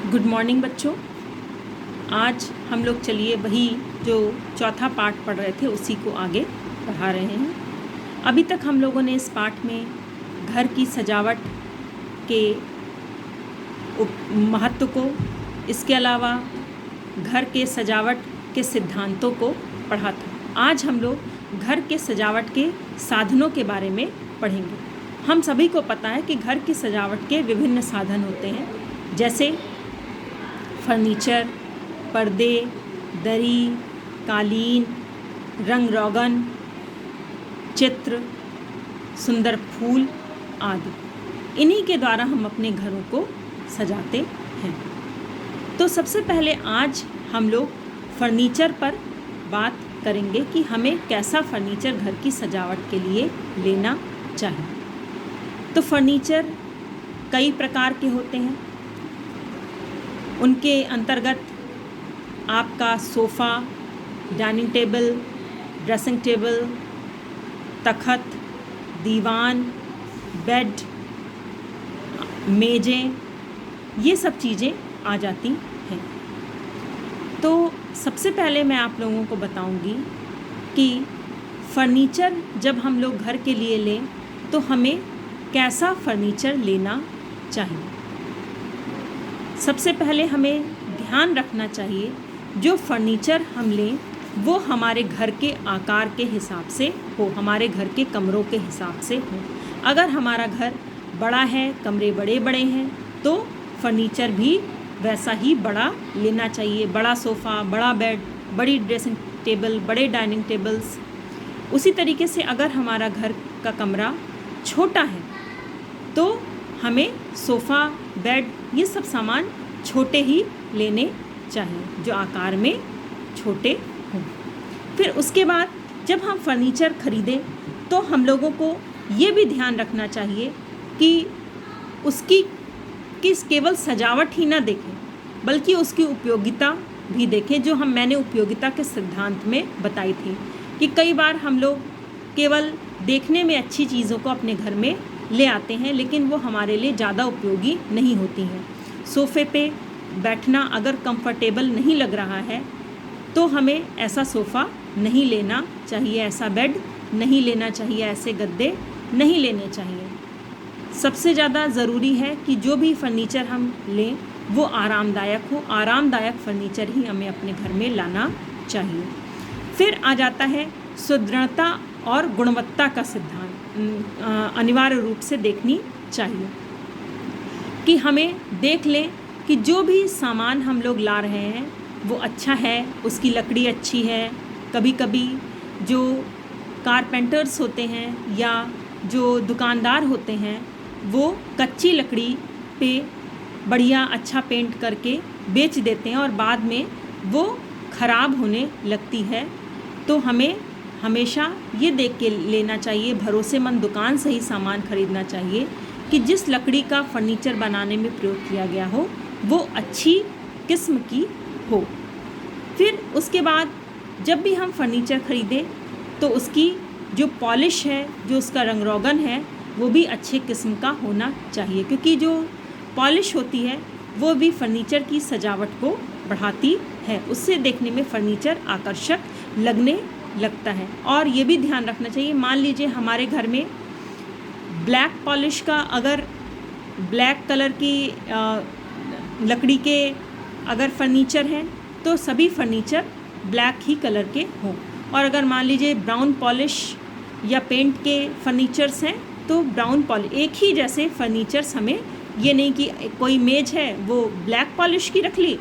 Good morning बच्चों। आज हम लोग चलिए वही जो चौथा पाठ पढ़ रहे थे उसी को आगे पढ़ा रहे हैं। अभी तक हम लोगों ने इस पाठ में घर की सजावट के महत्व को, इसके अलावा घर के सजावट के सिद्धांतों को पढ़ा था। आज हम लोग घर के सजावट के साधनों के बारे में पढ़ेंगे। हम सभी को पता है कि घर की सजावट के विभिन्न साधन होते हैं, जैसे फर्नीचर, पर्दे, दरी, कालीन, रंग रोगन, चित्र, सुंदर फूल आदि। इन्हीं के द्वारा हम अपने घरों को सजाते हैं। तो सबसे पहले आज हम लोग फर्नीचर पर बात करेंगे कि हमें कैसा फर्नीचर घर की सजावट के लिए लेना चाहिए। तो फर्नीचर कई प्रकार के होते हैं। उनके अंतर्गत आपका sofa, dining table, dressing table, तख़्त, दीवान, बेड, मेज़ें, ये सब चीज़ें आ जाती हैं। तो सबसे पहले मैं आप लोगों को बताऊंगी कि फर्नीचर जब हम लोग घर के लिए लें तो हमें कैसा फर्नीचर लेना चाहिए। सबसे पहले हमें ध्यान रखना चाहिए जो फर्नीचर हम लें वो हमारे घर के आकार के हिसाब से हो, हमारे घर के कमरों के हिसाब से हो। अगर हमारा घर बड़ा है, कमरे बड़े बड़े हैं, तो फर्नीचर भी वैसा ही बड़ा लेना चाहिए। बड़ा सोफ़ा, बड़ा बेड, बड़ी ड्रेसिंग टेबल, बड़े डाइनिंग टेबल्स। उसी तरीके से अगर हमारा घर का कमरा छोटा है तो हमें सोफ़ा, बेड, ये सब सामान छोटे ही लेने चाहिए, जो आकार में छोटे हों। फिर उसके बाद जब हम फर्नीचर खरीदें तो हम लोगों को ये भी ध्यान रखना चाहिए कि उसकी केवल सजावट ही ना देखें, बल्कि उसकी उपयोगिता भी देखें, जो मैंने उपयोगिता के सिद्धांत में बताई थी कि कई बार हम लोग केवल देखने में अच्छी चीज़ों को अपने घर में ले आते हैं, लेकिन वो हमारे लिए ज़्यादा उपयोगी नहीं होती हैं। सोफ़े पे बैठना अगर कंफर्टेबल नहीं लग रहा है तो हमें ऐसा सोफ़ा नहीं लेना चाहिए, ऐसा बेड नहीं लेना चाहिए, ऐसे गद्दे नहीं लेने चाहिए। सबसे ज़्यादा ज़रूरी है कि जो भी फर्नीचर हम लें वो आरामदायक हो। आरामदायक फर्नीचर ही हमें अपने घर में लाना चाहिए। फिर आ जाता है सुदृढ़ता और गुणवत्ता का सिद्धांत। अनिवार्य रूप से देखनी चाहिए कि हमें देख लें कि जो भी सामान हम लोग ला रहे हैं वो अच्छा है, उसकी लकड़ी अच्छी है। कभी कभी जो कारपेंटर्स होते हैं या जो दुकानदार होते हैं वो कच्ची लकड़ी पे बढ़िया अच्छा पेंट करके बेच देते हैं और बाद में वो ख़राब होने लगती है। तो हमें हमेशा ये देख के लेना चाहिए, भरोसेमंद दुकान से ही सामान खरीदना चाहिए कि जिस लकड़ी का फर्नीचर बनाने में प्रयोग किया गया हो वो अच्छी किस्म की हो। फिर उसके बाद जब भी हम फर्नीचर खरीदें तो उसकी जो पॉलिश है, जो उसका रंग रोगन है, वो भी अच्छे किस्म का होना चाहिए, क्योंकि जो पॉलिश होती है वो भी फर्नीचर की सजावट को बढ़ाती है। उससे देखने में फर्नीचर आकर्षक लगने लगता है। और ये भी ध्यान रखना चाहिए, मान लीजिए हमारे घर में ब्लैक पॉलिश का, अगर ब्लैक कलर की लकड़ी के अगर फर्नीचर हैं तो सभी फर्नीचर ब्लैक ही कलर के हों। और अगर मान लीजिए ब्राउन पॉलिश या पेंट के फर्नीचर्स हैं तो ब्राउन पॉलिश, एक ही जैसे फर्नीचर्स, हमें ये नहीं कि कोई मेज है वो ब्लैक पॉलिश की रख ली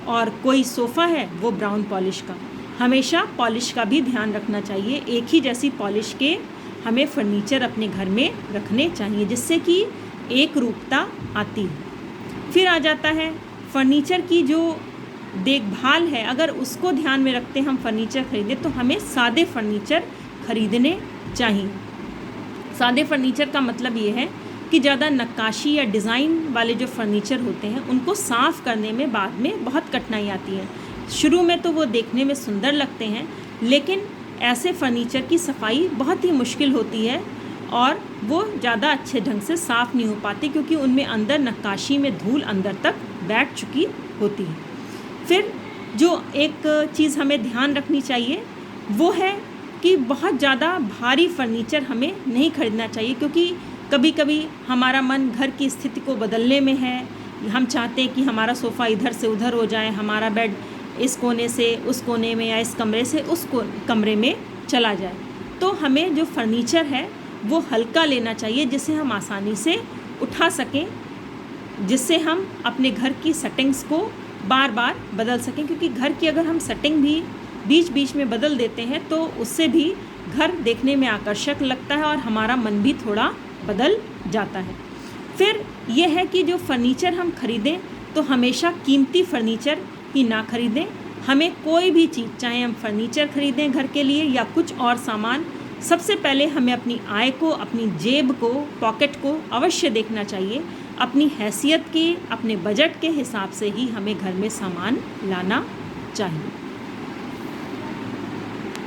और कोई सोफ़ा है वो ब्राउन पॉलिश का। हमेशा पॉलिश का भी ध्यान रखना चाहिए। एक ही जैसी पॉलिश के हमें फर्नीचर अपने घर में रखने चाहिए, जिससे कि एक रूपता आती है। फिर आ जाता है फर्नीचर की जो देखभाल है, अगर उसको ध्यान में रखते हम फर्नीचर खरीदें तो हमें सादे फर्नीचर खरीदने चाहिए। सादे फर्नीचर का मतलब ये है कि ज़्यादा नक्काशी या डिज़ाइन वाले जो फर्नीचर होते हैं उनको साफ़ करने में बाद में बहुत कठिनाई आती है। शुरू में तो वो देखने में सुंदर लगते हैं, लेकिन ऐसे फर्नीचर की सफाई बहुत ही मुश्किल होती है और वो ज़्यादा अच्छे ढंग से साफ़ नहीं हो पाती, क्योंकि उनमें अंदर नक्काशी में धूल अंदर तक बैठ चुकी होती है। फिर जो एक चीज़ हमें ध्यान रखनी चाहिए वो है कि बहुत ज़्यादा भारी फर्नीचर हमें नहीं खरीदना चाहिए, क्योंकि कभी कभी हमारा मन घर की स्थिति को बदलने में है। हम चाहते हैं कि हमारा सोफ़ा इधर से उधर हो जाए, हमारा बेड इस कोने से उस कोने में या इस कमरे से उस कमरे में चला जाए। तो हमें जो फर्नीचर है वो हल्का लेना चाहिए, जिसे हम आसानी से उठा सकें, जिससे हम अपने घर की सेटिंग्स को बार बार बदल सकें। क्योंकि घर की अगर हम सेटिंग भी बीच बीच में बदल देते हैं तो उससे भी घर देखने में आकर्षक लगता है और हमारा मन भी थोड़ा बदल जाता है। फिर यह है कि जो फर्नीचर हम खरीदें तो हमेशा कीमती फर्नीचर ही ना खरीदें। हमें कोई भी चीज़, चाहे हम फर्नीचर खरीदें घर के लिए या कुछ और सामान, सबसे पहले हमें अपनी आय को, अपनी जेब को, पॉकेट को अवश्य देखना चाहिए। अपनी हैसियत के, अपने बजट के हिसाब से ही हमें घर में सामान लाना चाहिए।